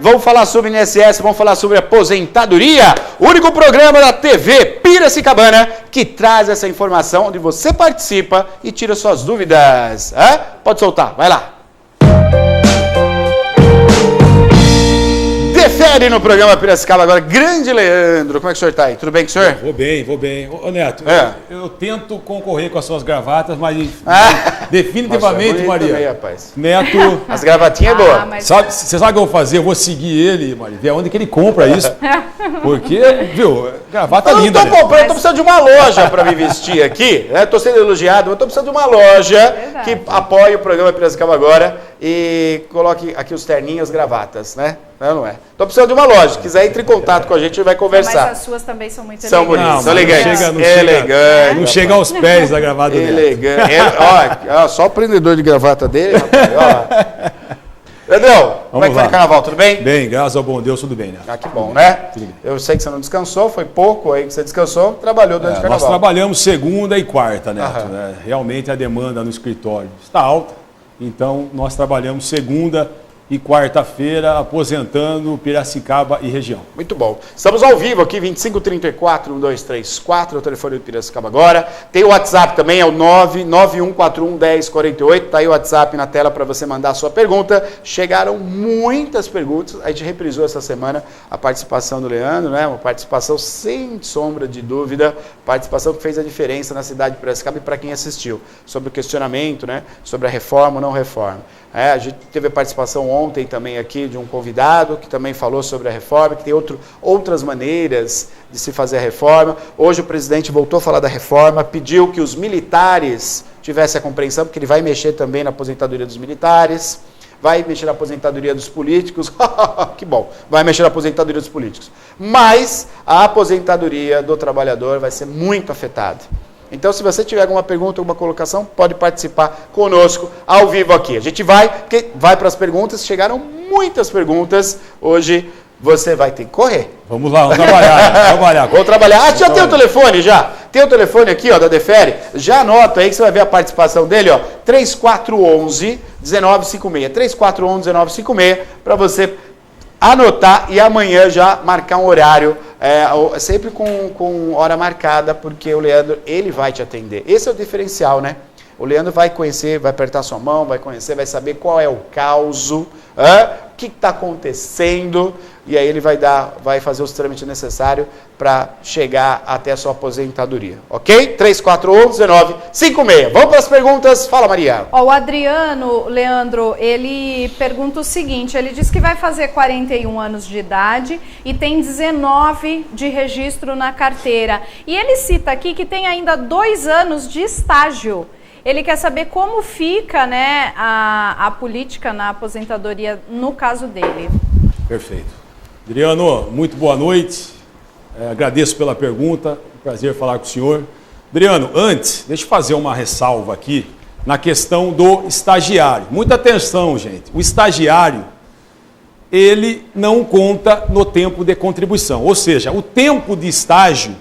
vamos falar sobre INSS, vamos falar sobre aposentadoria. O único programa da TV Piracicabana que traz essa informação onde você participa e tira suas dúvidas. Pode soltar, vai lá. Defere no programa Piracicaba agora. Grande Leandro, como é que o senhor está aí? Tudo bem com o senhor? Vou bem. Ô Neto, eu tento concorrer com as suas gravatas, mas definitivamente, nossa, Maria, também, rapaz. Neto... As gravatinhas é boa. Mas... Você sabe o que eu vou fazer? Eu vou seguir ele, Maria, ver onde que ele compra isso. Porque, viu, gravata linda. Eu não tô comprando, eu tô precisando de uma loja para me vestir aqui. Estou sendo elogiado, mas estou precisando de uma loja que apoie o programa Piracicaba agora e coloque aqui os terninhos, as gravatas, né? Não é? Estou precisando de uma loja. Se quiser, entre em contato com a gente e vai conversar. Mas as suas também são muito elegantes. São bonitas, são elegantes. Não chega aos pés da gravata dele. Elegante. Ó, só o prendedor de gravata dele, rapaz. Pedrão, como é que foi o carnaval? Tudo bem? Bem, graças ao bom Deus, tudo bem, né? Que bom, né? Eu sei que você não descansou, foi pouco aí que você descansou, trabalhou durante o carnaval. Nós trabalhamos segunda e quarta, Neto. Né? Realmente a demanda no escritório está alta, então nós trabalhamos segunda e quarta-feira, aposentando Piracicaba e região. Muito bom. Estamos ao vivo aqui, 2534-1234, o telefone do Piracicaba agora. Tem o WhatsApp também, é o 991411048. Está aí o WhatsApp na tela para você mandar a sua pergunta. Chegaram muitas perguntas. A gente reprisou essa semana a participação do Leandro, né? Uma participação sem sombra de dúvida, participação que fez a diferença na cidade de Piracicaba e para quem assistiu. Sobre o questionamento, né? Sobre a reforma ou não reforma. A gente teve a participação ontem também aqui de um convidado que também falou sobre a reforma, que tem outras maneiras de se fazer a reforma. Hoje o presidente voltou a falar da reforma, pediu que os militares tivessem a compreensão, porque ele vai mexer também na aposentadoria dos militares, vai mexer na aposentadoria dos políticos, que bom, vai mexer na aposentadoria dos políticos. Mas a aposentadoria do trabalhador vai ser muito afetada. Então, se você tiver alguma pergunta, alguma colocação, pode participar conosco ao vivo aqui. A gente vai para as perguntas, chegaram muitas perguntas. Hoje você vai ter que correr. Vamos lá, vamos trabalhar. Vou trabalhar. Já tem o telefone, já. Tem o telefone aqui, ó, da Defere. Já anota aí que você vai ver a participação dele, ó. 3411-1956. 3411-1956, para você anotar e amanhã já marcar um horário, sempre com hora marcada, porque o Leandro, ele vai te atender. Esse é o diferencial, né? O Leandro vai conhecer, vai apertar sua mão, vai conhecer, vai saber qual é o causo, o que está acontecendo, e aí ele vai fazer os trâmites necessários para chegar até a sua aposentadoria, ok? 3411-1956. Vamos para as perguntas. Fala, Maria. O Adriano, Leandro, ele pergunta o seguinte, ele diz que vai fazer 41 anos de idade e tem 19 de registro na carteira. E ele cita aqui que tem ainda 2 anos de estágio. Ele quer saber como fica, né, a política na aposentadoria no caso dele. Perfeito. Adriano, muito boa noite. Agradeço pela pergunta. Prazer falar com o senhor. Adriano, antes, deixa eu fazer uma ressalva aqui na questão do estagiário. Muita atenção, gente. O estagiário, ele não conta no tempo de contribuição. Ou seja, o tempo de estágio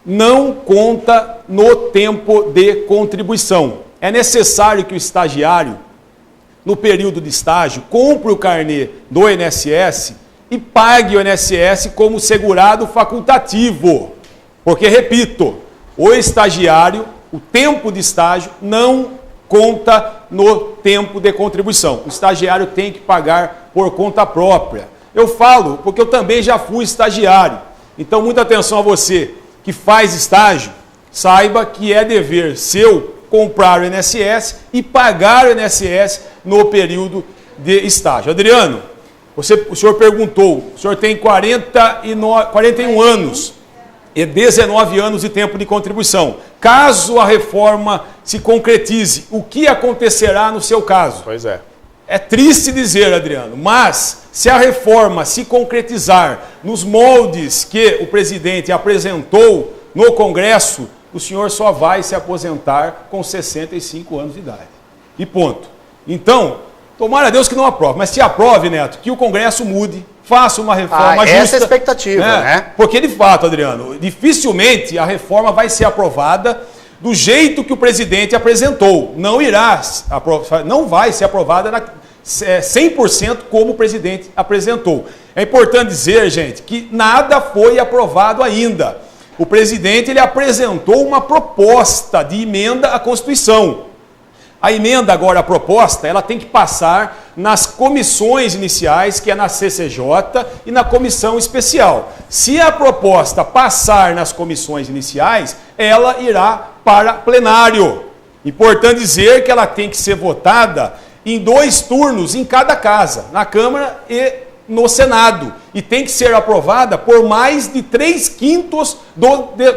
não conta no tempo de contribuição. É necessário que o estagiário, no período de estágio, compre o carnê do INSS e pague o INSS como segurado facultativo. Porque, repito, o estagiário, o tempo de estágio não conta no tempo de contribuição. O estagiário tem que pagar por conta própria. Eu falo porque eu também já fui estagiário. Então, muita atenção a você que faz estágio, saiba que é dever seu comprar o INSS e pagar o INSS no período de estágio. Adriano, o senhor perguntou, o senhor tem 41 anos e 19 anos de tempo de contribuição. Caso a reforma se concretize, o que acontecerá no seu caso? Pois é. É triste dizer, Adriano, mas se a reforma se concretizar nos moldes que o presidente apresentou no Congresso, o senhor só vai se aposentar com 65 anos de idade. E ponto. Então, tomara a Deus que não aprove, mas se aprove, Neto, que o Congresso mude, faça uma reforma justa. Essa é a expectativa, né? Porque, de fato, Adriano, dificilmente a reforma vai ser aprovada do jeito que o presidente apresentou. Não vai ser aprovada 100% como o presidente apresentou. É importante dizer, gente, que nada foi aprovado ainda. O presidente ele apresentou uma proposta de emenda à Constituição. A emenda agora, a proposta, ela tem que passar nas comissões iniciais, que é na CCJ e na comissão especial. Se a proposta passar nas comissões iniciais, ela irá para plenário. Importante dizer que ela tem que ser votada em 2 turnos em cada casa, na Câmara e no Senado. E tem que ser aprovada por mais de 3/5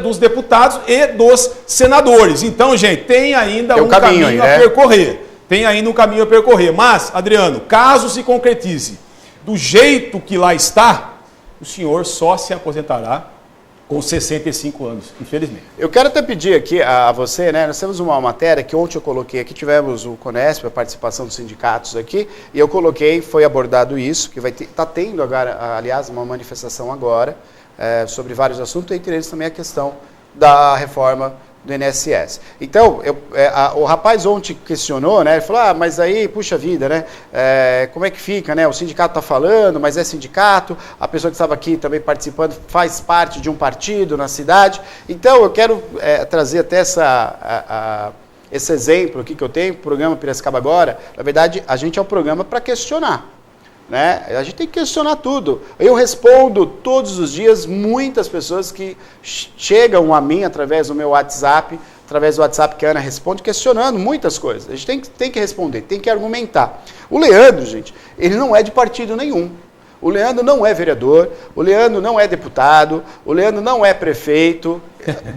dos deputados e dos senadores. Então, gente, tem ainda um caminho a percorrer. Tem ainda um caminho a percorrer. Mas, Adriano, caso se concretize do jeito que lá está, o senhor só se aposentará com 65 anos, infelizmente. Eu quero até pedir aqui a você, né? Nós temos uma matéria que ontem eu coloquei aqui, tivemos o Conesp, a participação dos sindicatos aqui, e eu coloquei, foi abordado isso, que vai está tendo agora, aliás, uma manifestação agora sobre vários assuntos, entre eles também a questão da reforma do INSS. Então, o rapaz ontem questionou, né? Ele falou, mas aí, puxa vida, né? Como é que fica, né? O sindicato está falando, mas é sindicato, a pessoa que estava aqui também participando faz parte de um partido na cidade. Então, eu quero trazer até esse exemplo aqui que eu tenho, o programa Piracicaba Agora. Na verdade, a gente é um programa para questionar. Né? A gente tem que questionar tudo. Eu respondo todos os dias muitas pessoas que chegam a mim através do meu WhatsApp, através do WhatsApp que a Ana responde, questionando muitas coisas. A gente tem que responder, tem que argumentar. O Leandro, gente, ele não é de partido nenhum. O Leandro não é vereador, o Leandro não é deputado, o Leandro não é prefeito,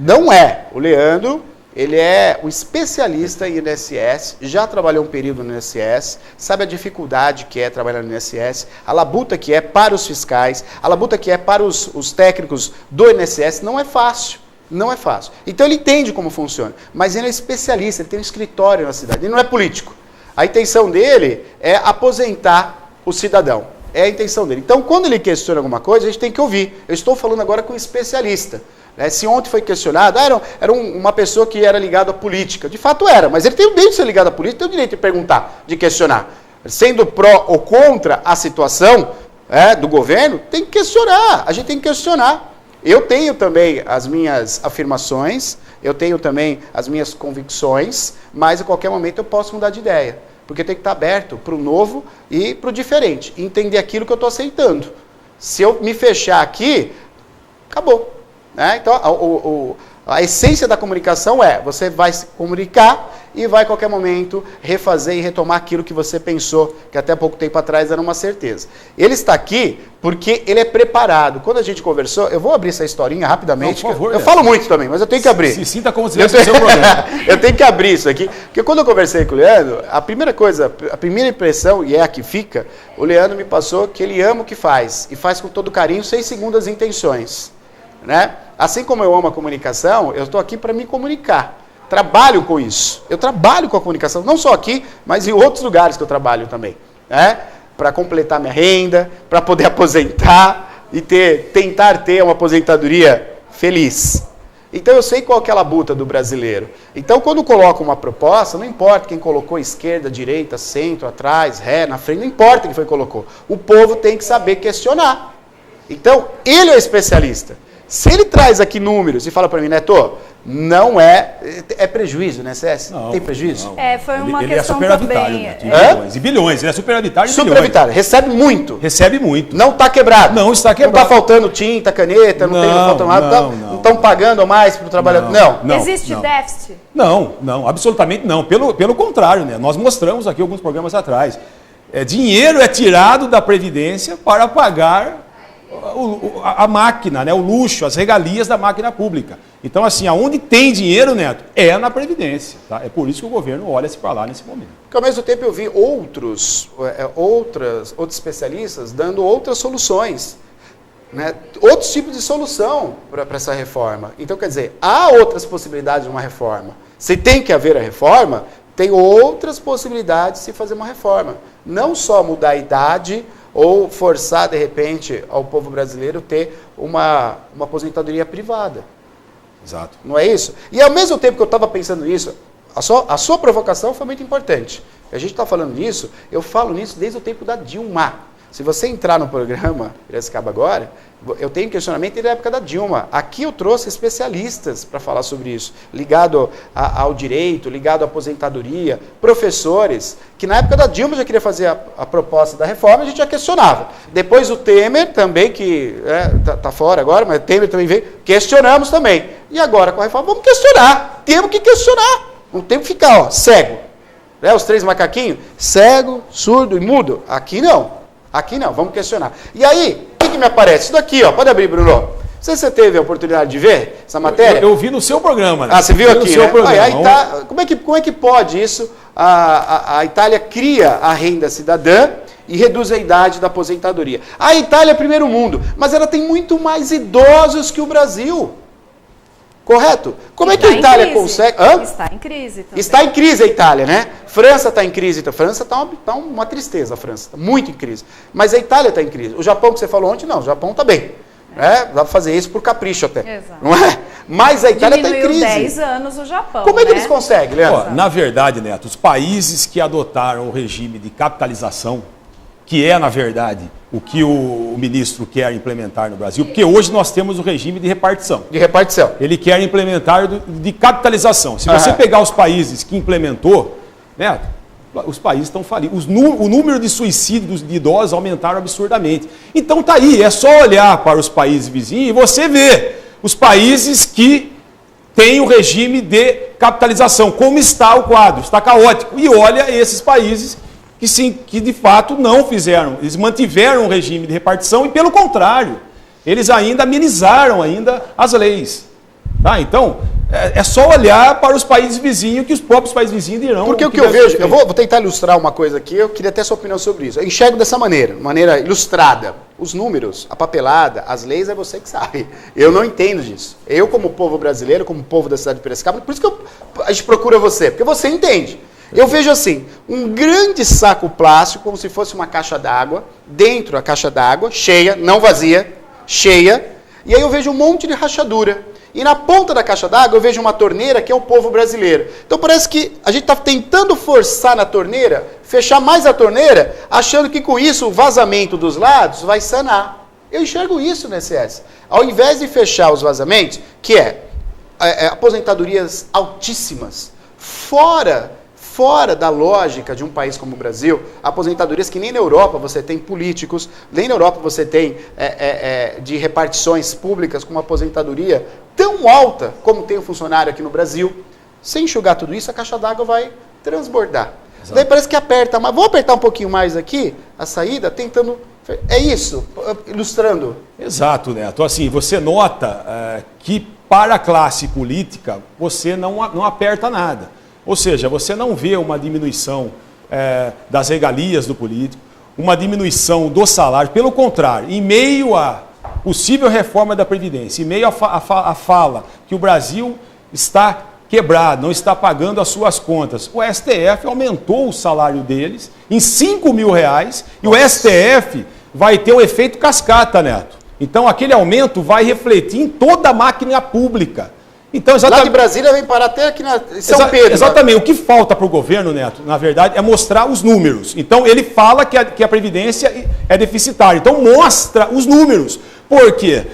não é. O Leandro, ele é um especialista em INSS, já trabalhou um período no INSS, sabe a dificuldade que é trabalhar no INSS, a labuta que é para os fiscais, a labuta que é para os técnicos do INSS, não é fácil. Não é fácil. Então ele entende como funciona, mas ele é especialista, ele tem um escritório na cidade, ele não é político. A intenção dele é aposentar o cidadão, é a intenção dele. Então quando ele questiona alguma coisa, a gente tem que ouvir. Eu estou falando agora com um especialista. Se ontem foi questionado, era uma pessoa que era ligada à política. De fato era, mas ele tem o direito de ser ligado à política, tem o direito de perguntar, de questionar. Sendo pró ou contra a situação do governo, tem que questionar, a gente tem que questionar. Eu tenho também as minhas afirmações, eu tenho também as minhas convicções, mas a qualquer momento eu posso mudar de ideia. Porque tem que estar aberto para o novo e para o diferente. E entender aquilo que eu estou aceitando. Se eu me fechar aqui, acabou. Então, a essência da comunicação você vai se comunicar e vai a qualquer momento refazer e retomar aquilo que você pensou, que até pouco tempo atrás era uma certeza. Ele está aqui porque ele é preparado. Quando a gente conversou, eu vou abrir essa historinha rapidamente. Não, por favor, eu falo muito também, mas eu tenho que abrir. Se sinta como se tivesse no seu programa. Eu tenho que abrir isso aqui, porque quando eu conversei com o Leandro, a primeira impressão, e é a que fica, o Leandro me passou que ele ama o que faz, e faz com todo carinho, sem segundas intenções. Né? Assim como eu amo a comunicação, eu estou aqui para me comunicar. Trabalho com isso. Eu trabalho com a comunicação, não só aqui, mas em outros lugares que eu trabalho também. Né? Para completar minha renda, para poder aposentar e tentar ter uma aposentadoria feliz. Então eu sei qual que é a labuta do brasileiro. Então quando coloco uma proposta, não importa quem colocou esquerda, direita, centro, atrás, ré, na frente, não importa quem foi que colocou. O povo tem que saber questionar. Então ele é o especialista. Se ele traz aqui números e fala para mim, Neto, não é prejuízo, né, CS? Não, tem prejuízo? Não. Foi uma ele questão é superavitário, também. Né? Bilhões e bilhões, ele é superavitário. Superavitário, recebe muito. Recebe muito. Não está quebrado. Não está quebrado. Não está faltando tinta, caneta, não falta nada. Não estão pagando mais para o trabalhador. Não. Existe déficit? Não, absolutamente não. Pelo contrário, né? Nós mostramos aqui alguns programas atrás. Dinheiro é tirado da Previdência para pagar a máquina, né, o luxo, as regalias da máquina pública. Então, assim, aonde tem dinheiro, Neto, é na Previdência. Tá? É por isso que o governo olha-se para lá nesse momento. Porque, ao mesmo tempo, eu vi outros especialistas dando outras soluções, né, outros tipos de solução para essa reforma. Então, quer dizer, há outras possibilidades de uma reforma. Se tem que haver a reforma, tem outras possibilidades de se fazer uma reforma. Não só mudar a idade ou forçar, de repente, ao povo brasileiro ter uma aposentadoria privada. Exato. Não é isso? E ao mesmo tempo que eu estava pensando nisso, a sua provocação foi muito importante. A gente está falando nisso, eu falo nisso desde o tempo da Dilma. Se você entrar no programa Piracicaba agora, eu tenho questionamento desde a época da Dilma. Aqui eu trouxe especialistas para falar sobre isso, ligado ao direito, ligado à aposentadoria, professores, que na época da Dilma já queria fazer a proposta da reforma, a gente já questionava. Depois o Temer também, que tá fora agora, mas o Temer também veio, questionamos também. E agora com a reforma, vamos questionar. Temos que questionar. Não temos que ficar cego. Os 3 macaquinhos, cego, surdo e mudo. Aqui não. Aqui não, vamos questionar. E aí, o que me aparece? Isso daqui, pode abrir, Bruno. Não sei se você teve a oportunidade de ver essa matéria. Eu vi no seu programa. Né? Você viu aqui, no seu programa. Aí tá, como é que pode isso? A Itália cria a renda cidadã e reduz a idade da aposentadoria. A Itália é primeiro mundo, mas ela tem muito mais idosos que o Brasil. Correto? Como é que a Itália consegue... Está em crise também. Está em crise a Itália, né? França está em crise. A França está uma tristeza, a França. Está muito em crise. Mas a Itália está em crise. O Japão que você falou ontem, não. O Japão está bem. Dá para fazer isso por capricho até. Exato. Não é? Mas a Itália está em crise. 10 anos o Japão. Como é que eles conseguem, Leandro? Na verdade, Neto, os países que adotaram o regime de capitalização, que é, na verdade, o que o ministro quer implementar no Brasil, porque hoje nós temos o regime de repartição. De repartição. Ele quer implementar de capitalização. Se você pegar os países que implementou, né, os países estão falidos. O número de suicídios de idosos aumentaram absurdamente. Então tá aí, é só olhar para os países vizinhos e você vê os países que têm o regime de capitalização, como está o quadro, está caótico. E olha esses países que de fato não fizeram, eles mantiveram o regime de repartição e, pelo contrário, eles ainda amenizaram ainda as leis. Tá? Então, é só olhar para os países vizinhos que os próprios países vizinhos dirão. Porque o que eu vejo, eu vou tentar ilustrar uma coisa aqui, eu queria ter sua opinião sobre isso. Eu enxergo dessa maneira ilustrada. Os números, a papelada, as leis é você que sabe. Eu não entendo disso. Eu, como povo brasileiro, como povo da cidade de Piracicaba, por isso que a gente procura você, porque você entende. Eu vejo assim, um grande saco plástico, como se fosse uma caixa d'água, dentro da caixa d'água, cheia, não vazia, cheia, e aí eu vejo um monte de rachadura. E na ponta da caixa d'água eu vejo uma torneira que é o povo brasileiro. Então parece que a gente está tentando forçar na torneira, fechar mais a torneira, achando que com isso o vazamento dos lados vai sanar. Eu enxergo isso no INSS. Ao invés de fechar os vazamentos, que aposentadorias altíssimas, fora da lógica de um país como o Brasil, aposentadorias que nem na Europa você tem políticos, nem na Europa você tem de repartições públicas com uma aposentadoria tão alta como tem o funcionário aqui no Brasil. Sem enxugar tudo isso, a caixa d'água vai transbordar. Exato. Daí parece que aperta, mas vou apertar um pouquinho mais aqui, a saída, tentando... É isso, ilustrando. Exato, Neto. Assim, você nota que para a classe política você não aperta nada. Ou seja, você não vê uma diminuição das regalias do político, uma diminuição do salário. Pelo contrário, em meio à possível reforma da Previdência, em meio à fala que o Brasil está quebrado, não está pagando as suas contas, o STF aumentou o salário deles em R$5.000 e o STF vai ter um efeito cascata, Neto. Então aquele aumento vai refletir em toda a máquina pública. Então, lá de Brasília vem parar até aqui em São Pedro. Exatamente. O que falta para o governo, Neto, na verdade, é mostrar os números. Então, ele fala que a Previdência é deficitária. Então, mostra os números. Por quê?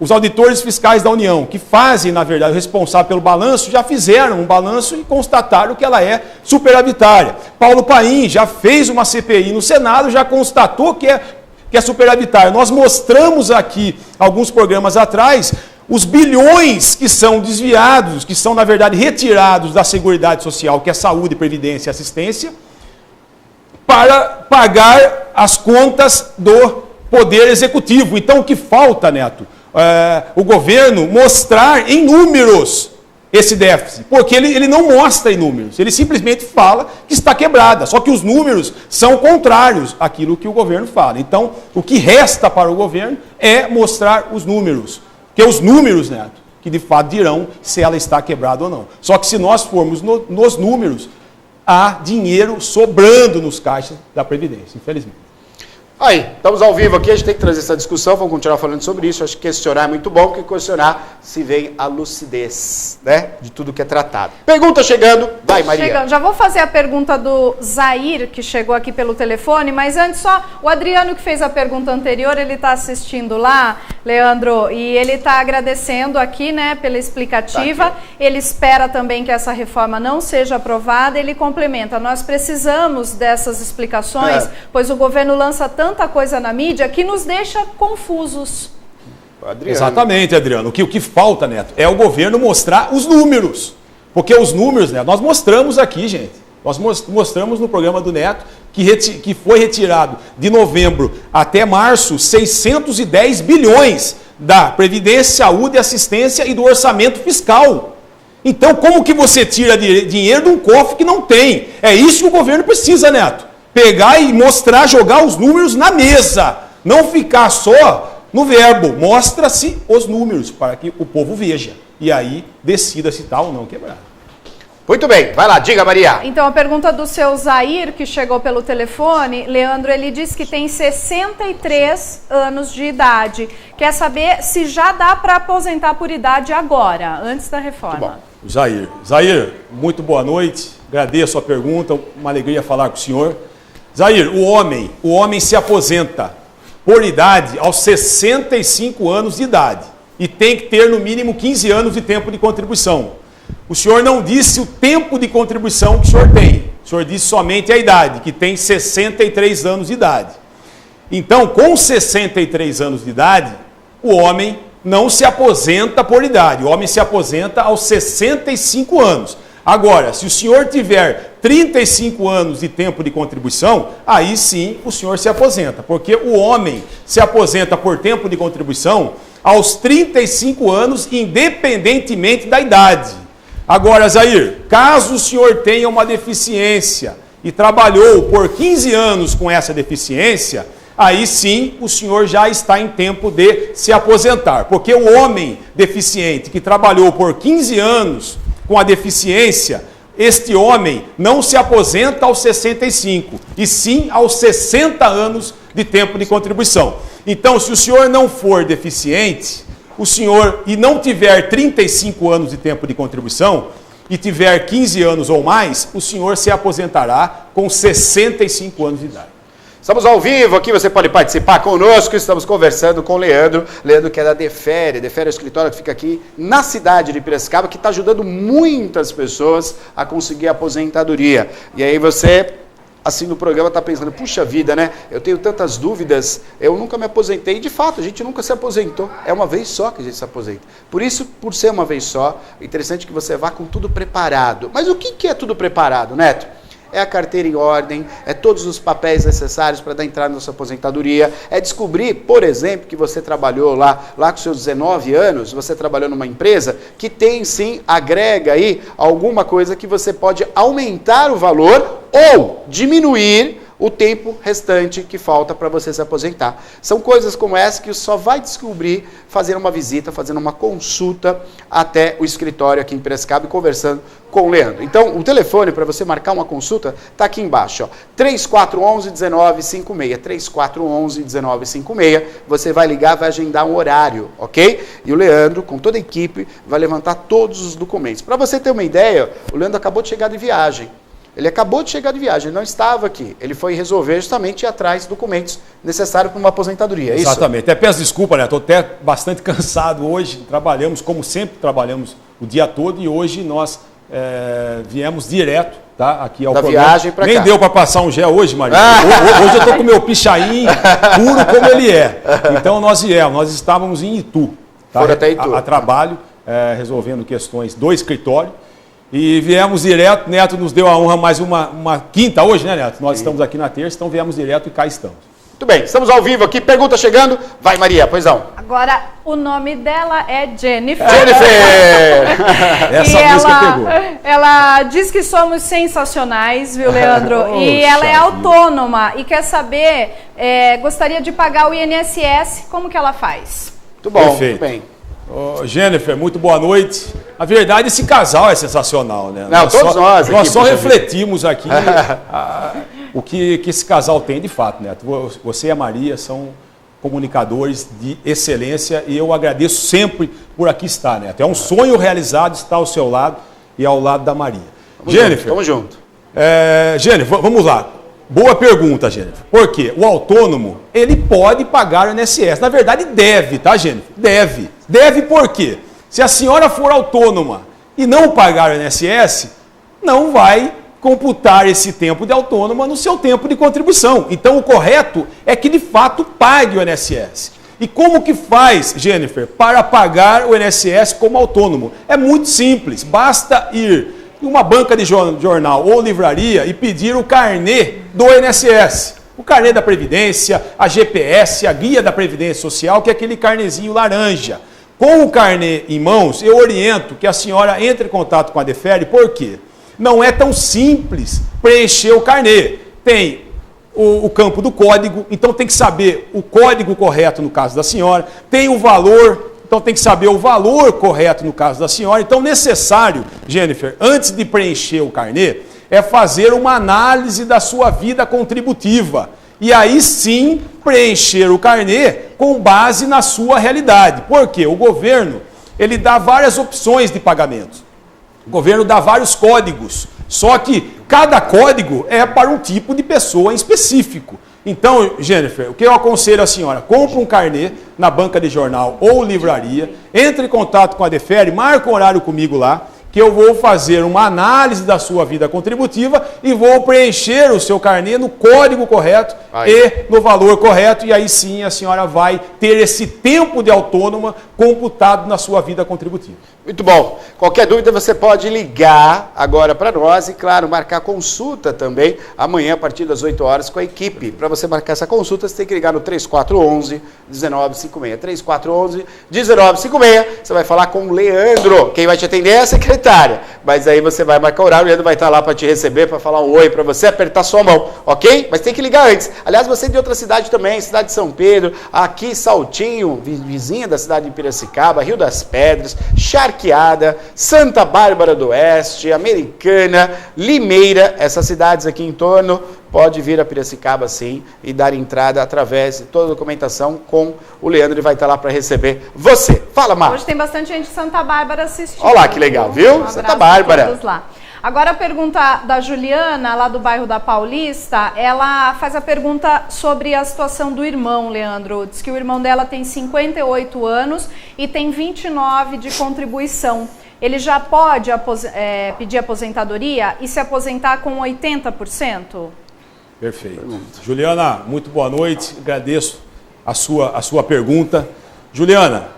Os auditores fiscais da União, que fazem, na verdade, o responsável pelo balanço, já fizeram um balanço e constataram que ela é superavitária. Paulo Paim já fez uma CPI no Senado, já constatou que é superavitária. Nós mostramos aqui, alguns programas atrás, os bilhões que são desviados, que são, na verdade, retirados da Seguridade Social, que é saúde, previdência e assistência, para pagar as contas do Poder Executivo. Então, o que falta, Neto? O governo mostrar em números esse déficit, porque ele não mostra em números, ele simplesmente fala que está quebrada, só que os números são contrários àquilo que o governo fala. Então, o que resta para o governo é mostrar os números. Porque os números, Neto, que de fato dirão se ela está quebrada ou não. Só que se nós formos nos números, há dinheiro sobrando nos caixas da Previdência, infelizmente. Aí, estamos ao vivo aqui, a gente tem que trazer essa discussão, vamos continuar falando sobre isso. Acho que questionar é muito bom, porque questionar se vem a lucidez, né, de tudo que é tratado. Pergunta chegando, vai Maria. Chegando. Já vou fazer a pergunta do Zair, que chegou aqui pelo telefone, mas antes só, o Adriano que fez a pergunta anterior, ele está assistindo lá, Leandro, e ele está agradecendo aqui, né, pela explicativa. Tá, ele espera também que essa reforma não seja aprovada, ele complementa, nós precisamos dessas explicações, pois o governo lança tanta coisa na mídia que nos deixa confusos. Adriano. Exatamente, Adriano. O que falta, Neto, é o governo mostrar os números. Porque os números, Neto, nós mostramos aqui, gente. Nós mostramos no programa do Neto que foi retirado de novembro até março 610 bilhões da Previdência, Saúde, Assistência e do orçamento fiscal. Então, como que você tira dinheiro de um cofre que não tem? É isso que o governo precisa, Neto. Pegar e mostrar, jogar os números na mesa. Não ficar só no verbo. Mostra-se os números para que o povo veja. E aí decida se está ou não quebrado. Muito bem, vai lá, diga Maria. Então a pergunta do seu Zair, que chegou pelo telefone, Leandro, ele diz que tem 63 anos de idade. Quer saber se já dá para aposentar por idade agora, antes da reforma. Zair, muito boa noite. Agradeço a pergunta, uma alegria falar com o senhor. Zair, o homem se aposenta por idade aos 65 anos de idade e tem que ter no mínimo 15 anos de tempo de contribuição. O senhor não disse o tempo de contribuição que o senhor tem. O senhor disse somente a idade, que tem 63 anos de idade. Então, com 63 anos de idade, o homem não se aposenta por idade. O homem se aposenta aos 65 anos. Agora, se o senhor tiver 35 anos de tempo de contribuição, aí sim o senhor se aposenta. Porque o homem se aposenta por tempo de contribuição aos 35 anos, independentemente da idade. Agora, Zair, caso o senhor tenha uma deficiência e trabalhou por 15 anos com essa deficiência, aí sim o senhor já está em tempo de se aposentar. Porque o homem deficiente que trabalhou por 15 anos com a deficiência, este homem não se aposenta aos 65, e sim aos 60 anos de tempo de contribuição. Então, se o senhor não for deficiente, o senhor e não tiver 35 anos de tempo de contribuição, e tiver 15 anos ou mais, o senhor se aposentará com 65 anos de idade. Estamos ao vivo aqui, você pode participar conosco, estamos conversando com o Leandro que é da Defere. Defere é o escritório que fica aqui na cidade de Piracicaba, que está ajudando muitas pessoas a conseguir a aposentadoria. E aí você, assim no programa, está pensando, puxa vida, né? Eu tenho tantas dúvidas, eu nunca me aposentei. De fato, a gente nunca se aposentou. É uma vez só que a gente se aposenta. Por isso, por ser uma vez só, é interessante que você vá com tudo preparado. Mas o que é tudo preparado, Neto? É a carteira em ordem, é todos os papéis necessários para dar entrada na sua aposentadoria, é descobrir, por exemplo, que você trabalhou lá com seus 19 anos, você trabalhou numa empresa que tem sim, agrega aí alguma coisa que você pode aumentar o valor ou diminuir o tempo restante que falta para você se aposentar. São coisas como essa que você só vai descobrir fazendo uma visita, fazendo uma consulta até o escritório aqui em Piracicaba e conversando com o Leandro. Então, o telefone para você marcar uma consulta está aqui embaixo, ó, 3411-1956, 3411-1956, você vai ligar, vai agendar um horário, ok? E o Leandro, com toda a equipe, vai levantar todos os documentos. Para você ter uma ideia, o Leandro acabou de chegar de viagem. Ele acabou de chegar de viagem, ele não estava aqui. Ele foi resolver justamente ir atrás de documentos necessários para uma aposentadoria, é isso? Exatamente. Até peço desculpa, né? Estou até bastante cansado hoje. Trabalhamos, como sempre trabalhamos o dia todo, e hoje nós viemos direto, tá? Aqui ao programa. Da viagem para cá. Nem deu para passar um gel hoje, Maria. Hoje eu estou com o meu pichain puro como ele é. Então nós estávamos em Itu. Tá? Foram até Itu. A trabalho, resolvendo questões do escritório. E viemos direto, Neto nos deu a honra mais uma quinta hoje, né, Neto? Nós estamos aqui na terça, então viemos direto e cá estamos. Muito bem, estamos ao vivo aqui, pergunta chegando. Vai, Maria, pois não. Agora, o nome dela é Jennifer. Essa música pegou. Ela diz que somos sensacionais, viu, Leandro? E ela é autônoma e quer saber, gostaria de pagar o INSS, como que ela faz? Muito bom, perfeito. Muito bem. Jennifer, muito boa noite. Na verdade, esse casal é sensacional, né? Não, nós só refletimos aqui o que esse casal tem de fato, Neto. Você e a Maria são comunicadores de excelência e eu agradeço sempre por aqui estar, Neto. É um sonho realizado estar ao seu lado e ao lado da Maria. Jennifer. Vamos junto. Jennifer, vamos lá. Boa pergunta, Jennifer. Por quê? O autônomo, ele pode pagar o INSS. Na verdade, deve, tá, Jennifer? Deve. Deve por quê? Se a senhora for autônoma e não pagar o INSS, não vai computar esse tempo de autônoma no seu tempo de contribuição. Então, o correto é que, de fato, pague o INSS. E como que faz, Jennifer, para pagar o INSS como autônomo? É muito simples. Basta ir em uma banca de jornal ou livraria e pedir o carnê do INSS. O carnê da Previdência, a GPS, a guia da Previdência Social, que é aquele carnezinho laranja. Com o carnê em mãos, eu oriento que a senhora entre em contato com a Defere, por quê? Não é tão simples preencher o carnê. Tem o campo do código, então tem que saber o código correto no caso da senhora, tem o valor, então tem que saber o valor correto no caso da senhora. Então, necessário, Jennifer, antes de preencher o carnê, é fazer uma análise da sua vida contributiva. E aí sim preencher o carnê com base na sua realidade. Por quê? O governo, ele dá várias opções de pagamento. O governo dá vários códigos, só que cada código é para um tipo de pessoa em específico. Então, Jennifer, o que eu aconselho a senhora? Compre um carnê na banca de jornal ou livraria, entre em contato com a Defere, marque um horário comigo lá, que eu vou fazer uma análise da sua vida contributiva e vou preencher o seu carnê no código correto e no valor correto, e aí sim a senhora vai ter esse tempo de autônoma computado na sua vida contributiva. Muito bom. Qualquer dúvida você pode ligar agora para nós e, claro, marcar consulta também amanhã a partir das 8 horas com a equipe. Para você marcar essa consulta, você tem que ligar no 3411-1956. 3411-1956. Você vai falar com o Leandro. Quem vai te atender é a secretária. Mas aí você vai marcar o horário, o Leandro vai estar lá para te receber, para falar um oi para você, apertar sua mão, ok? Mas tem que ligar antes. Aliás, você é de outra cidade também, cidade de São Pedro, aqui Saltinho, vizinha da cidade de Piracicaba, Rio das Pedras, Charqueada, Santa Bárbara do Oeste, Americana, Limeira, essas cidades aqui em torno, pode vir a Piracicaba sim e dar entrada através de toda a documentação com o Leandro, ele vai estar lá para receber você. Fala, Mar. Hoje tem bastante gente de Santa Bárbara assistindo. Olha lá que legal, viu? Santa Bárbara. A todos lá. Agora a pergunta da Juliana, lá do bairro da Paulista, ela faz a pergunta sobre a situação do irmão, Leandro. Diz que o irmão dela tem 58 anos e tem 29 de contribuição. Ele já pode pedir aposentadoria e se aposentar com 80%? Perfeito. Juliana, muito boa noite. Agradeço a sua pergunta. Juliana,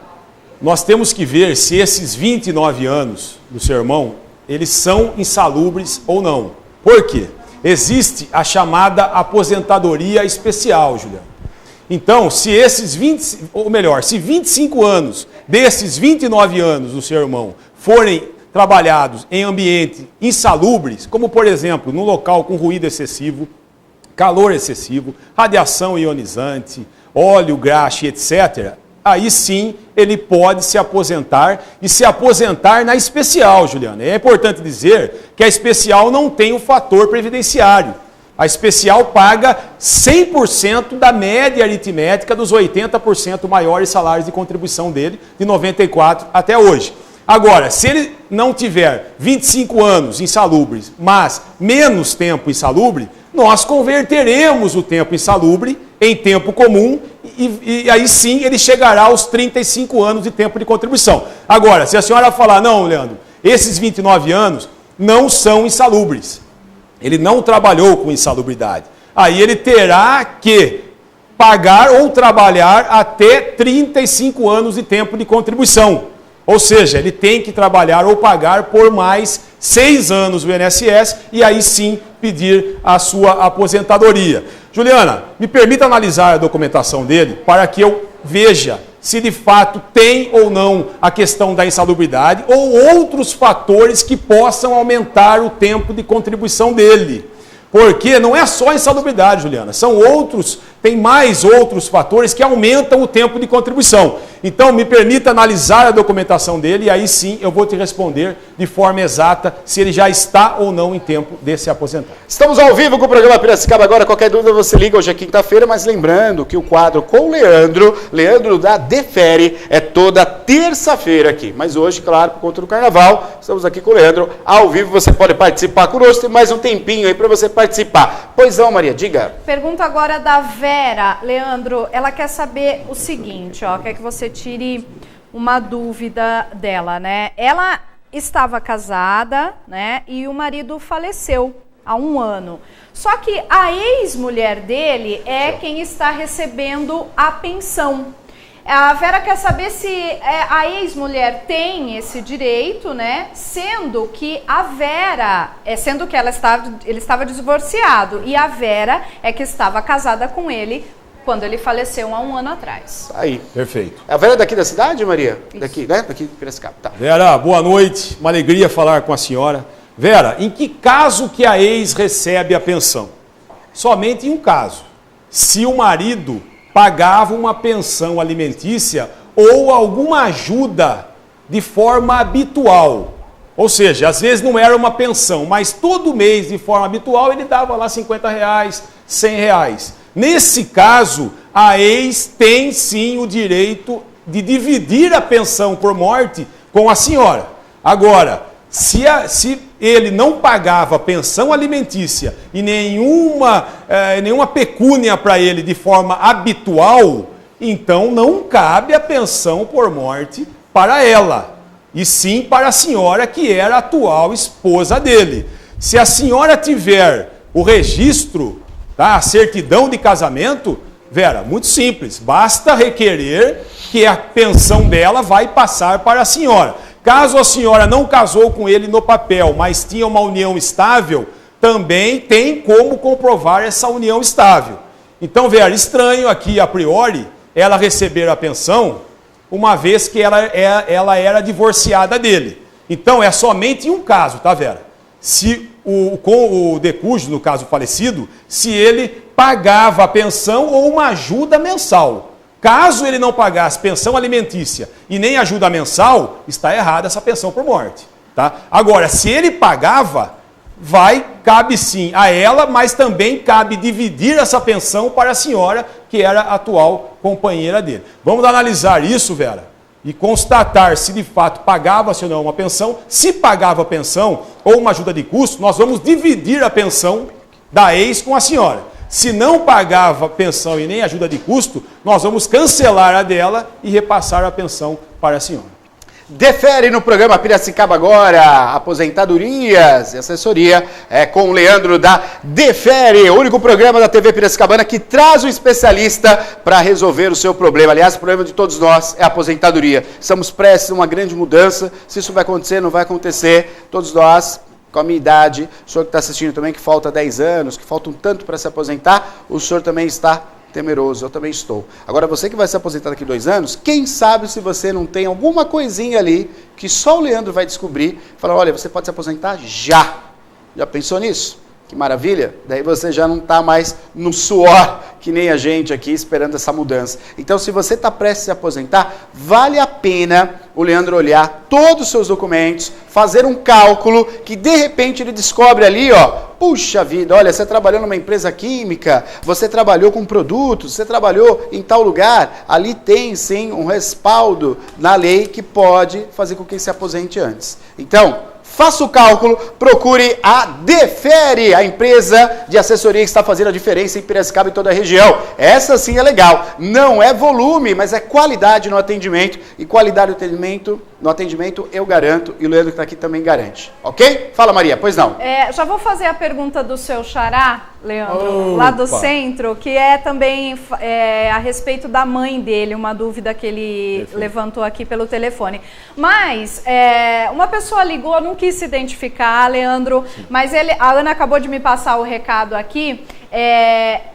nós temos que ver se esses 29 anos do seu irmão eles são insalubres ou não. Por quê? Existe a chamada aposentadoria especial, Juliano. Então, se esses 25 anos desses 29 anos do seu irmão forem trabalhados em ambiente insalubres, como por exemplo, num local com ruído excessivo, calor excessivo, radiação ionizante, óleo, graxa, etc., aí sim ele pode se aposentar e se aposentar na especial, Juliana. É importante dizer que a especial não tem o fator previdenciário. A especial paga 100% da média aritmética dos 80% maiores salários de contribuição dele, de 94 até hoje. Agora, se ele não tiver 25 anos insalubres, mas menos tempo insalubre, nós converteremos o tempo insalubre em tempo comum e aí sim ele chegará aos 35 anos de tempo de contribuição. Agora, se a senhora falar, não, Leandro, esses 29 anos não são insalubres, ele não trabalhou com insalubridade, aí ele terá que pagar ou trabalhar até 35 anos de tempo de contribuição. Ou seja, ele tem que trabalhar ou pagar por mais 6 anos o INSS e aí sim pedir a sua aposentadoria. Juliana, me permita analisar a documentação dele para que eu veja se de fato tem ou não a questão da insalubridade ou outros fatores que possam aumentar o tempo de contribuição dele. Porque não é só a insalubridade, Juliana, tem mais outros fatores que aumentam o tempo de contribuição. Então, me permita analisar a documentação dele e aí sim eu vou te responder de forma exata se ele já está ou não em tempo de se aposentar. Estamos ao vivo com o programa Piracicaba agora. Qualquer dúvida você liga, hoje é quinta-feira, mas lembrando que o quadro com o Leandro da Defere, é toda terça-feira aqui. Mas hoje, claro, por conta do carnaval, estamos aqui com o Leandro ao vivo. Você pode participar conosco, tem mais um tempinho aí para você participar. Pois não, Maria, diga. Pergunta agora da Vera. Leandro, ela quer saber o seguinte, ó, quer que você tire uma dúvida dela, né? Ela estava casada, né? E o marido faleceu há 1 ano. Só que a ex-mulher dele é quem está recebendo a pensão. A Vera quer saber se a ex-mulher tem esse direito, né? Sendo que a Vera, ele estava divorciado e a Vera é que estava casada com ele quando ele faleceu há 1 ano atrás. Aí. Perfeito. A Vera é daqui da cidade, Maria? Isso. Daqui, né? Daqui de Piracicaba. Tá. Vera, boa noite. Uma alegria falar com a senhora. Vera, em que caso que a ex recebe a pensão? Somente em um caso. Se o marido pagava uma pensão alimentícia ou alguma ajuda de forma habitual. Ou seja, às vezes não era uma pensão, mas todo mês, de forma habitual, ele dava lá R$50, R$100. Nesse caso, a ex tem sim o direito de dividir a pensão por morte com a senhora. Agora, se ele não pagava pensão alimentícia e nenhuma pecúnia para ele de forma habitual, então não cabe a pensão por morte para ela, e sim para a senhora que era a atual esposa dele. Se a senhora tiver o registro, tá, a certidão de casamento, Vera, muito simples, basta requerer que a pensão dela vai passar para a senhora. Caso a senhora não casou com ele no papel, mas tinha uma união estável, também tem como comprovar essa união estável. Então, Vera, estranho aqui, a priori, ela receber a pensão, uma vez que ela era divorciada dele. Então, é somente um caso, tá, Vera? Se com o decújo, no caso falecido, se ele pagava a pensão ou uma ajuda mensal. Caso ele não pagasse pensão alimentícia e nem ajuda mensal, está errada essa pensão por morte. Tá? Agora, se ele pagava, cabe sim a ela, mas também cabe dividir essa pensão para a senhora, que era a atual companheira dele. Vamos analisar isso, Vera, e constatar se de fato pagava-se ou não uma pensão. Se pagava a pensão ou uma ajuda de custo, nós vamos dividir a pensão da ex com a senhora. Se não pagava pensão e nem ajuda de custo, nós vamos cancelar a dela e repassar a pensão para a senhora. Defere no programa Piracicaba agora, aposentadorias e assessoria com o Leandro da Defere, o único programa da TV Piracicabana que traz um especialista para resolver o seu problema. Aliás, o problema de todos nós é a aposentadoria. Estamos prestes a uma grande mudança, se isso vai acontecer, não vai acontecer, todos nós, com a minha idade, o senhor que está assistindo também, que falta 10 anos, que falta um tanto para se aposentar, o senhor também está temeroso, eu também estou. Agora, você que vai se aposentar daqui 2 anos, quem sabe se você não tem alguma coisinha ali que só o Leandro vai descobrir, falar, olha, você pode se aposentar já. Já pensou nisso? Que maravilha? Daí você já não está mais no suor, que nem a gente aqui, esperando essa mudança. Então, se você está prestes a se aposentar, vale a pena o Leandro olhar todos os seus documentos, fazer um cálculo, que de repente ele descobre ali, ó, puxa vida, olha, você trabalhou numa empresa química, você trabalhou com produtos, você trabalhou em tal lugar, ali tem sim um respaldo na lei que pode fazer com que se aposente antes. Então, faça o cálculo, procure a Defere, a empresa de assessoria que está fazendo a diferença em Piracicaba e toda a região. Essa sim é legal. Não é volume, mas é qualidade no atendimento. E qualidade no atendimento eu garanto, e o Leandro que está aqui também garante. Ok? Fala, Maria, pois não. Já vou fazer a pergunta do seu xará, Leandro, lá do centro, que é também a respeito da mãe dele, uma dúvida que ele levantou aqui pelo telefone. Mas uma pessoa ligou, não quis se identificar, Leandro, mas a Ana acabou de me passar o recado aqui.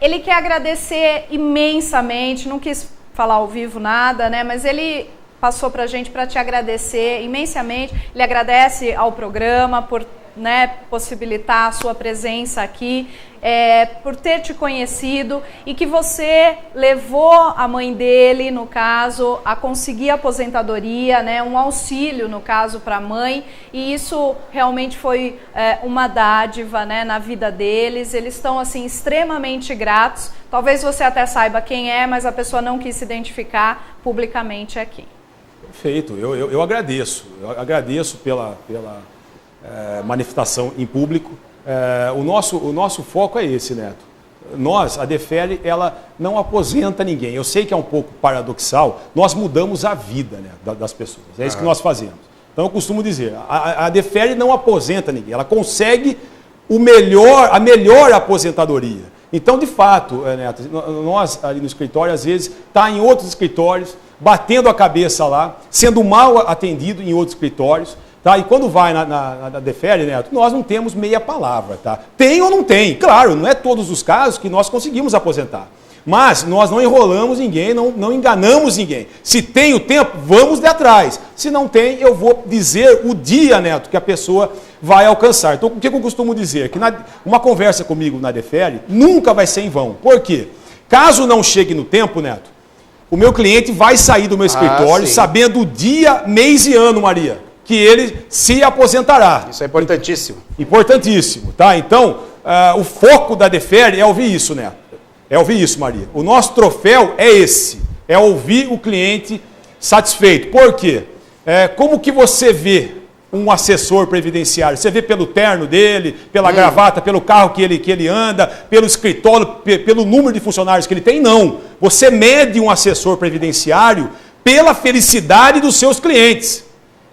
Ele quer agradecer imensamente, não quis falar ao vivo nada, né? Mas ele passou pra gente para te agradecer imensamente. Ele agradece ao programa por né, possibilitar a sua presença aqui, por ter te conhecido e que você levou a mãe dele, no caso, a conseguir a aposentadoria, né, um auxílio, no caso, para a mãe, e isso realmente foi uma dádiva, né, na vida deles. Eles estão, assim, extremamente gratos. Talvez você até saiba quem é, mas a pessoa não quis se identificar publicamente aqui. Perfeito, eu agradeço. Eu agradeço pela manifestação em público. O nosso foco é esse, Neto. Nós, a Defere, ela não aposenta ninguém. Eu sei que é um pouco paradoxal, nós mudamos a vida, né, das pessoas. É isso que nós fazemos. Então eu costumo dizer, a Defere não aposenta ninguém, ela consegue a melhor aposentadoria. Então, de fato, Neto, nós ali no escritório, às vezes, está em outros escritórios, batendo a cabeça lá, sendo mal atendido em outros escritórios. Tá? E quando vai na Defere, Neto, nós não temos meia palavra. Tá? Tem ou não tem? Claro, não é todos os casos que nós conseguimos aposentar. Mas nós não enrolamos ninguém, não enganamos ninguém. Se tem o tempo, vamos de atrás. Se não tem, eu vou dizer o dia, Neto, que a pessoa vai alcançar. Então, o que eu costumo dizer? Que uma conversa comigo na Defere nunca vai ser em vão. Por quê? Caso não chegue no tempo, Neto, o meu cliente vai sair do meu escritório sabendo o dia, mês e ano, Maria, que ele se aposentará. Isso é importantíssimo. Importantíssimo, tá? Então, o foco da Defere é ouvir isso, né? É ouvir isso, Maria. O nosso troféu é esse, é ouvir o cliente satisfeito. Por quê? Como que você vê um assessor previdenciário? Você vê pelo terno dele, pela gravata, pelo carro que ele anda, pelo escritório, pelo número de funcionários que ele tem? Não. Você mede um assessor previdenciário pela felicidade dos seus clientes.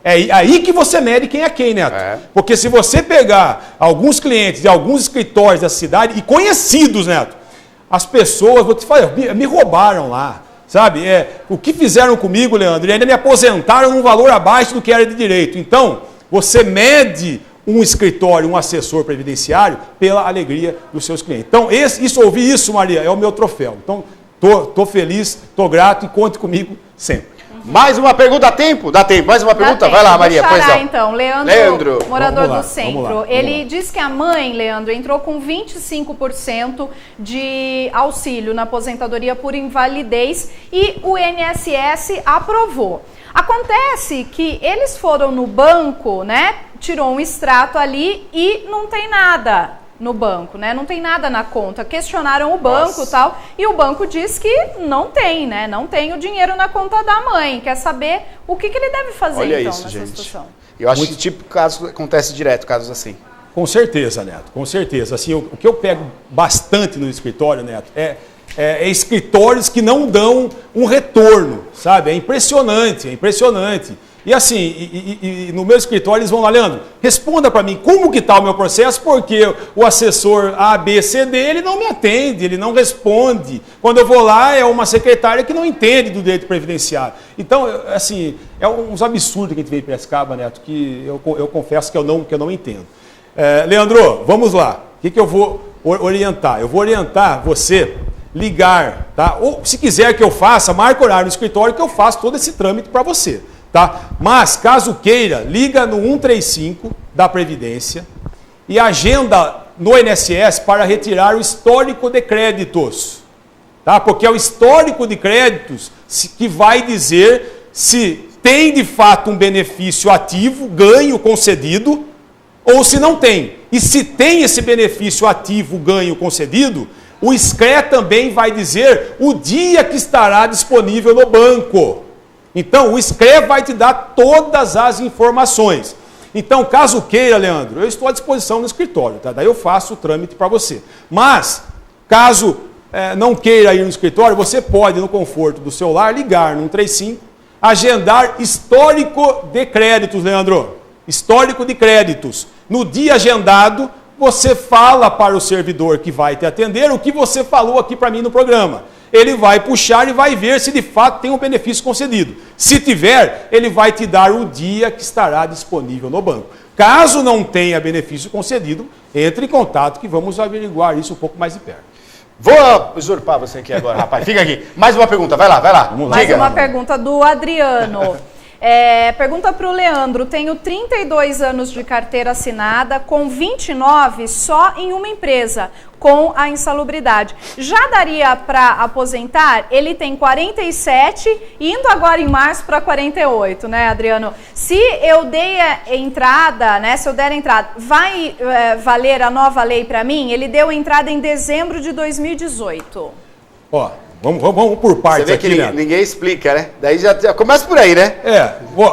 É aí que você mede quem é quem, Neto. Porque se você pegar alguns clientes de alguns escritórios da cidade, e conhecidos, Neto, as pessoas, vou te falar, me roubaram lá, sabe? O que fizeram comigo, Leandro, e ainda me aposentaram num valor abaixo do que era de direito. Então, você mede um escritório, um assessor previdenciário, pela alegria dos seus clientes. Então, ouvir isso, Maria, é o meu troféu. Então, tô feliz, tô grato e conte comigo sempre. Mais uma pergunta, dá tempo? Dá tempo. Mais uma pergunta? Vai lá, Maria. Pois não. Então, Leandro, morador do centro. Ele diz que a mãe, Leandro, entrou com 25% de auxílio na aposentadoria por invalidez e o INSS aprovou. Acontece que eles foram no banco, né? Tirou um extrato ali e não tem nada no banco, né? Não tem nada na conta. Questionaram o banco e tal, e o banco diz que não tem, né? Não tem o dinheiro na conta da mãe. Quer saber o que ele deve fazer, Olha então, isso, nessa gente. situação? Eu acho que tipo caso acontece direto, casos assim. Com certeza, Neto, com certeza. Assim, o que eu pego bastante no escritório, Neto, é escritórios que não dão um retorno, sabe? É impressionante, é impressionante. E assim, e no meu escritório eles vão lá, Leandro, responda para mim como que está o meu processo, porque o assessor A, B, C, D, ele não me atende, ele não responde. Quando eu vou lá, é uma secretária que não entende do direito previdenciário. Então, assim, é uns absurdos que a gente vê em Piracicaba, Neto, que eu confesso que eu não entendo. Leandro, vamos lá. O que eu vou orientar? Eu vou orientar você ligar, tá? Ou se quiser que eu faça, marque horário no escritório que eu faço todo esse trâmite para você. Tá? Mas, caso queira, liga no 135 da Previdência e agenda no INSS para retirar o histórico de créditos. Tá? Porque é o histórico de créditos que vai dizer se tem de fato um benefício ativo, ganho concedido, ou se não tem. E se tem esse benefício ativo, ganho concedido, o SCRE também vai dizer o dia que estará disponível no banco. Então, o SCRE vai te dar todas as informações. Então, caso queira, Leandro, eu estou à disposição no escritório, tá? Daí eu faço o trâmite para você. Mas, caso não queira ir no escritório, você pode, no conforto do seu lar, ligar no 135, agendar histórico de créditos, Leandro. Histórico de créditos. No dia agendado, você fala para o servidor que vai te atender o que você falou aqui para mim no programa. Ele vai puxar e vai ver se de fato tem um benefício concedido. Se tiver, ele vai te dar o dia que estará disponível no banco. Caso não tenha benefício concedido, entre em contato que vamos averiguar isso um pouco mais de perto. Vou usurpar você aqui agora, rapaz. Fica aqui. Mais uma pergunta, vai lá. Mais uma pergunta do Adriano. Pergunta para o Leandro, tenho 32 anos de carteira assinada, com 29 só em uma empresa, com a insalubridade. Já daria para aposentar? Ele tem 47, indo agora em março para 48, né, Adriano? Se eu dei a entrada, né, se eu der a entrada, vai valer a nova lei para mim? Ele deu entrada em dezembro de 2018. Ó, vamos por partes Você vê aqui, que né? ninguém explica, né? Daí já começa por aí, né?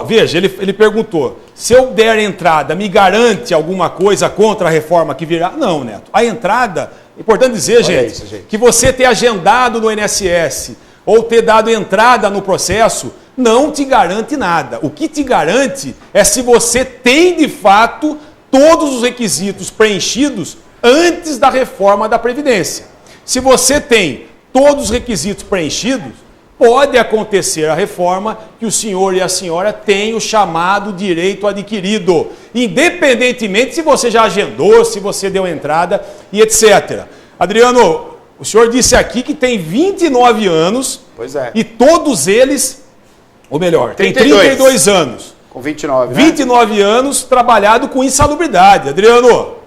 Veja, ele perguntou, se eu der entrada, me garante alguma coisa contra a reforma que virá? Não, Neto. A entrada, é importante dizer, gente, que você ter agendado no INSS ou ter dado entrada no processo, não te garante nada. O que te garante é se você tem, de fato, todos os requisitos preenchidos antes da reforma da Previdência. Se você tem todos os requisitos preenchidos, pode acontecer a reforma que o senhor e a senhora têm o chamado direito adquirido, independentemente se você já agendou, se você deu entrada e etc. Adriano, o senhor disse aqui que tem 29 anos, pois é, e todos eles, ou melhor, tem 32 anos. Com 29, né? 29 anos trabalhado com insalubridade. Adriano,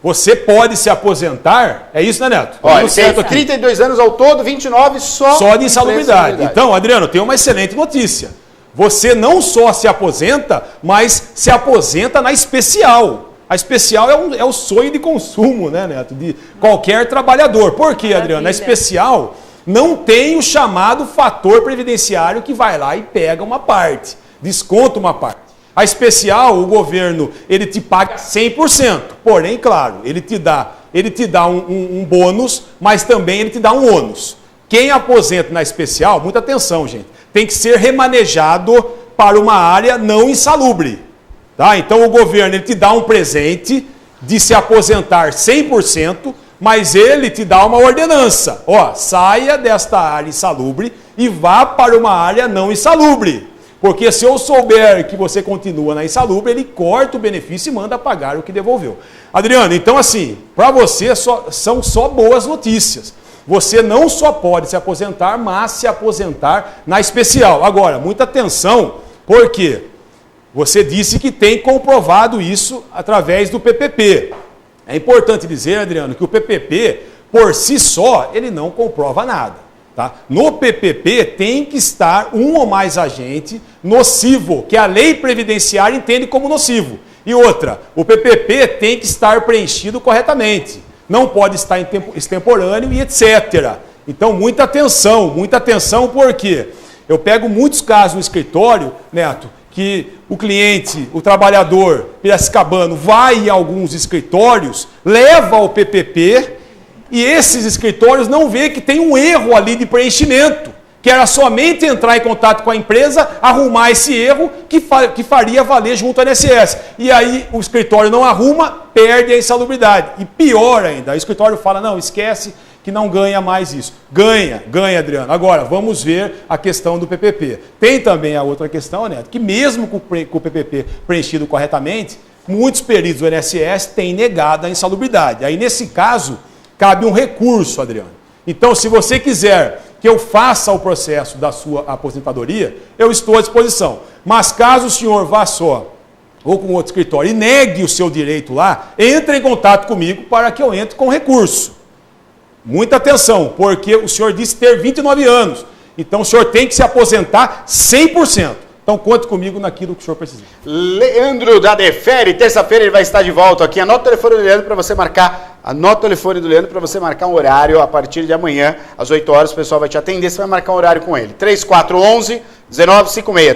você pode se aposentar, é isso, né, Neto? Olha, tem 32 anos ao todo, 29 só de insalubridade. Então, Adriano, tem uma excelente notícia. Você não só se aposenta, mas se aposenta na especial. A especial é o sonho de consumo, né, Neto? De qualquer trabalhador. Por quê, Adriano? Na especial não tem o chamado fator previdenciário que vai lá e pega uma parte, desconta uma parte. A especial, o governo, ele te paga 100%. Porém, claro, ele te dá um bônus, mas também ele te dá um ônus. Quem aposenta na especial, muita atenção, gente, tem que ser remanejado para uma área não insalubre. Tá? Então, o governo ele te dá um presente de se aposentar 100%, mas ele te dá uma ordenança. Ó, saia desta área insalubre e vá para uma área não insalubre. Porque se eu souber que você continua na insalubre, ele corta o benefício e manda pagar o que devolveu. Adriano, então assim, para você são só boas notícias. Você não só pode se aposentar, mas se aposentar na especial. Agora, muita atenção, porque você disse que tem comprovado isso através do PPP. É importante dizer, Adriano, que o PPP, por si só, ele não comprova nada. Tá? No PPP tem que estar um ou mais agente nocivo, que a lei previdenciária entende como nocivo. E outra, o PPP tem que estar preenchido corretamente. Não pode estar extemporâneo e etc. Então, muita atenção porque eu pego muitos casos no escritório, Neto, que o cliente, o trabalhador piracicabano vai em alguns escritórios, leva o PPP, e esses escritórios não vê que tem um erro ali de preenchimento, que era somente entrar em contato com a empresa, arrumar esse erro que faria valer junto ao INSS. E aí o escritório não arruma, perde a insalubridade. E pior ainda, o escritório fala, não, esquece que não ganha mais isso. Ganha, Adriano. Agora, vamos ver a questão do PPP. Tem também a outra questão, Neto, que mesmo com o PPP preenchido corretamente, muitos peritos do INSS têm negado a insalubridade. Aí, nesse caso, cabe um recurso, Adriano. Então, se você quiser que eu faça o processo da sua aposentadoria, eu estou à disposição. Mas caso o senhor vá só ou com outro escritório e negue o seu direito lá, entre em contato comigo para que eu entre com recurso. Muita atenção, porque o senhor disse ter 29 anos. Então, o senhor tem que se aposentar 100%. Então, conte comigo naquilo que o senhor precisa. Leandro da Defere, terça-feira ele vai estar de volta aqui. Anota o telefone do Leandro para você marcar. Anota o telefone do Leandro para você marcar um horário a partir de amanhã, às 8 horas. O pessoal vai te atender, você vai marcar um horário com ele. 3411-1956.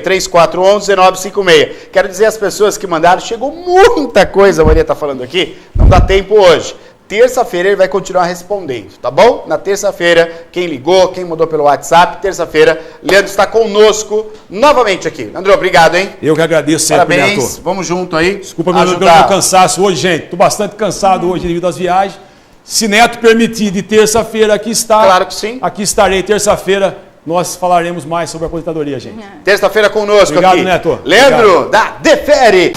3411-1956. Quero dizer às pessoas que mandaram, chegou muita coisa, a Maria está falando aqui, não dá tempo hoje. Terça-feira ele vai continuar respondendo, tá bom? Na terça-feira, quem ligou, quem mandou pelo WhatsApp, terça-feira, Leandro está conosco novamente aqui. Leandro, obrigado, hein? Eu que agradeço sempre, parabéns, Neto. Vamos junto aí. Desculpa meu cansaço hoje, gente. Estou bastante cansado hoje devido às viagens. Se Neto permitir, de terça-feira aqui está. Claro que sim. Aqui estarei terça-feira. Nós falaremos mais sobre a aposentadoria, gente. Terça-feira conosco. Obrigado, aqui. Neto. Leandro da Defere.